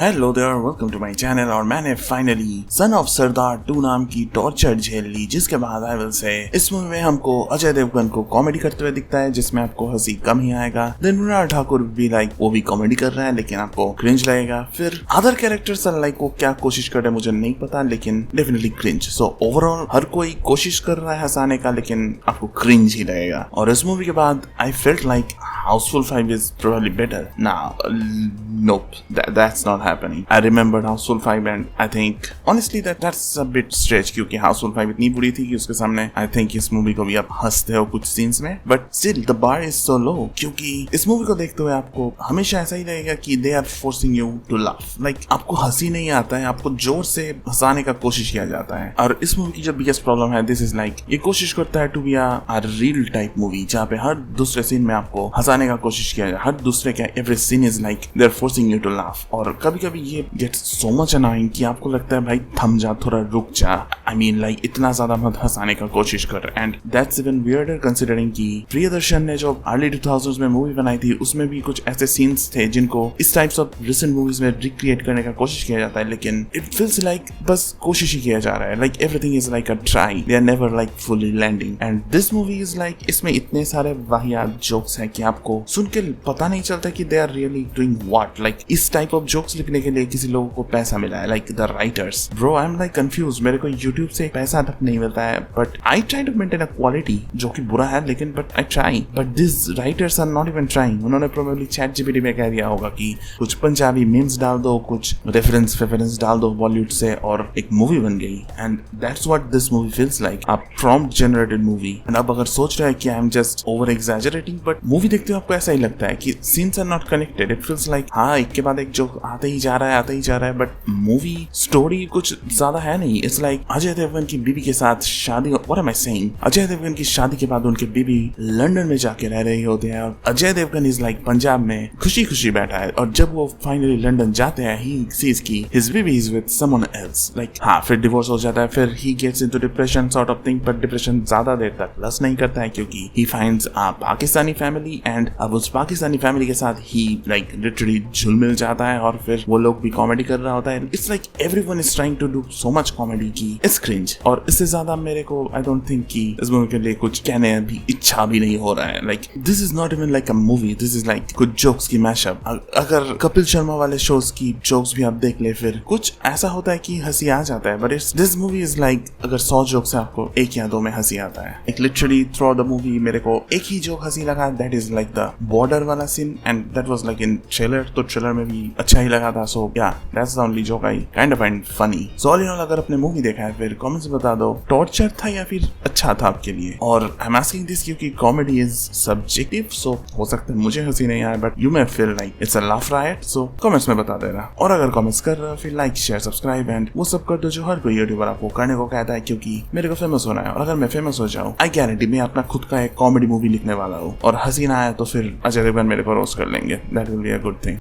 Hello there, welcome to my channel. और मैंने finally son of सरदार 2 नाम की टॉर्चर झेल ली, जिसके बाद आई विल से इस मूवी में हमको अजय देवगन को कॉमेडी करते हुए दिखता है, जिसमें आपको हंसी कम ही आएगा। देन मृणाल ठाकुर भी वो भी कॉमेडी कर रहा है, लेकिन आपको क्रिंज लगेगा। फिर अदर कैरेक्टर्स वो क्या कोशिश कर रहे हैं मुझे नहीं पता, लेकिन डेफिनेटली क्रिंज। सो ओवरऑल हर कोई कोशिश कर रहा है हंसाने का, लेकिन आपको क्रिंज ही लगेगा। और इस मूवी के बाद I felt like Houseful 5 is probably better. Nah, nope, that's not happening. I remembered Houseful 5 and I think honestly that's a bit stretch, क्योंकि Houseful 5 इतनी बुरी थी कि उसके सामने I think इस मूवी को भी आप हंसते हो कुछ सीन्स में, but still the bar is so low, क्योंकि इस मूवी को देखते हुए आपको हमेशा ऐसा ही लगेगा कि they are forcing you to laugh. Like आपको हंसी नहीं आता है, आपको जोर से हंसाने का कोशिश किया जाता है। और इस मूवी की जो बिगेस्ट प्रॉब्लम है, दिस इज लाइक ये कोशिश करता है to be a real type movie, जहाँ पे हर दूसरे सीन में आपको हंसाने का कोशिश किया जाए। हर दूसरे का every scene is like they are forcing you to laugh. और कभी कभी ये गेट्स सो मच अनोइंग कि आपको लगता है भाई थम जा, थोड़ा रुक जा। आई मीन लाइक इतना ज्यादा मत हंसाने का कोशिश कर। And that's even weirder considering कि प्रियदर्शन ने जो अर्ली 2000s में मूवी बनाई थी, उसमें भी कुछ ऐसे सीन्स थे जिनको इस टाइप्स ऑफ रिसेंट मूवीज में रिक्रिएट करने का कोशिश किया जाता है, लेकिन इट फील्स लाइक बस कोशिश ही किया जा रहा है। Like everything is like a try, they are never like fully landing. And this movie is like इसमें इतने सारे वाहियात जोक्स हैं कि आपको सुन के पता नहीं चलता कि they are really doing what. Like इस टाइप ऑफ जोक्स लिखने के लिए किसी लोगों को पैसा मिला है, like the writers. Bro I am like confuse, मेरे को यूट्यूब से पैसा तक नहीं मिलता है, but I try to maintain a quality, जो कि बुरा है लेकिन but I try. But this writers are not even trying. उन्होंने प्रोबेबली चैट जीपीटी में कह दिया होगा कि कुछ पंजाबी मीम्स डाल दो, कुछ रेफरेंस डाल दो बॉलीवुड से, और एक मूवी बन गई। And that's what this movie feels like, a prompt generated movie. And अब अगर सोच रहे हैं कि I am just over exaggerating, but movie देखते हुए आपको ऐसा ही लगता है कि scenes are not connected. It feels like हाँ एक के बाद एक जोक आते ही जा रहा है, बट मूवी स्टोरी कुछ ज्यादा है नहीं। इट्स लाइक अजय देवगन की बीबी के साथ शादी, what am I saying, Ajay Devgan की शादी के बाद उनकी बीबी लंदन में जाके रह रही होते हैं, और अजय देवगन इज लाइक पंजाब में खुशी खुशी बैठा है। और जब वो फाइनली लंदन जाते हैं, ही सीज की हिज बीबी is with someone else. Like हाँ फिर डिवोर्स हो जाता है, फिर he gets into depression sort of thing, but depression ज्यादा देर तक लस्ट नहीं करता है, क्योंकि he finds a Pakistani family. And अब उस पाकिस्तानी फैमिली के साथ ही लाइक लिटरली झुल मिल जाता है, और फिर वो लोग भी कॉमेडी कर रहा होता है। It's like everyone is trying to do so much comedy की इट्स क्रिंज। और इससे ज्यादा मेरे को आई डोंट थिंक कि इस मूवी के लिए कुछ कहने भी इच्छा भी नहीं हो रहा है। Like this is not even like a movie, this is like कुछ जोक्स की मैशअप। अगर कपिल शर्मा वाले शोज की जोक्स भी आप देख ले, फिर कुछ ऐसा होता है कि हंसी आ जाता है, but it's this movie is like अगर 100 जोक्स है आपको 1 या 2 में हंसी आता है। एक literally throughout the movie मेरे को एक ही जोक हंसी लगा, that is like the border वाला scene, and that was like in trailer, तो ट्रेलर में भी अच्छा ही लगा था। So yeah that's the only joke I kind of find funny. So all in all अगर आपने मूवी देखा है, फिर कमेंट्स में बता दो टॉर्चर था या फिर अच्छा था आपके लिए। और आई एम आस्किंग दिस क्योंकि कॉमेडी इज सब्जेक्टिव, सो हो सकता है मुझे हंसी नहीं आए, but you may feel like it's a laugh right. So comments में बता देना। और अगर कमेंट्स कर रहे हो, फिर लाइक शेयर सब्सक्राइब एंड वो सब कर दो जो हर कोई यूट्यूबर आपको करने को कहता है, क्योंकि मेरे को फेमस होना है। और अगर मैं फेमस हो जाऊँ, आई गारंटी मैं अपना खुद का एक कॉमेडी मूवी लिखने वाला हूँ, और हंसी ना आए तो फिर अजय देवगन मेरे को रोस्ट कर लेंगे। That will be a good thing.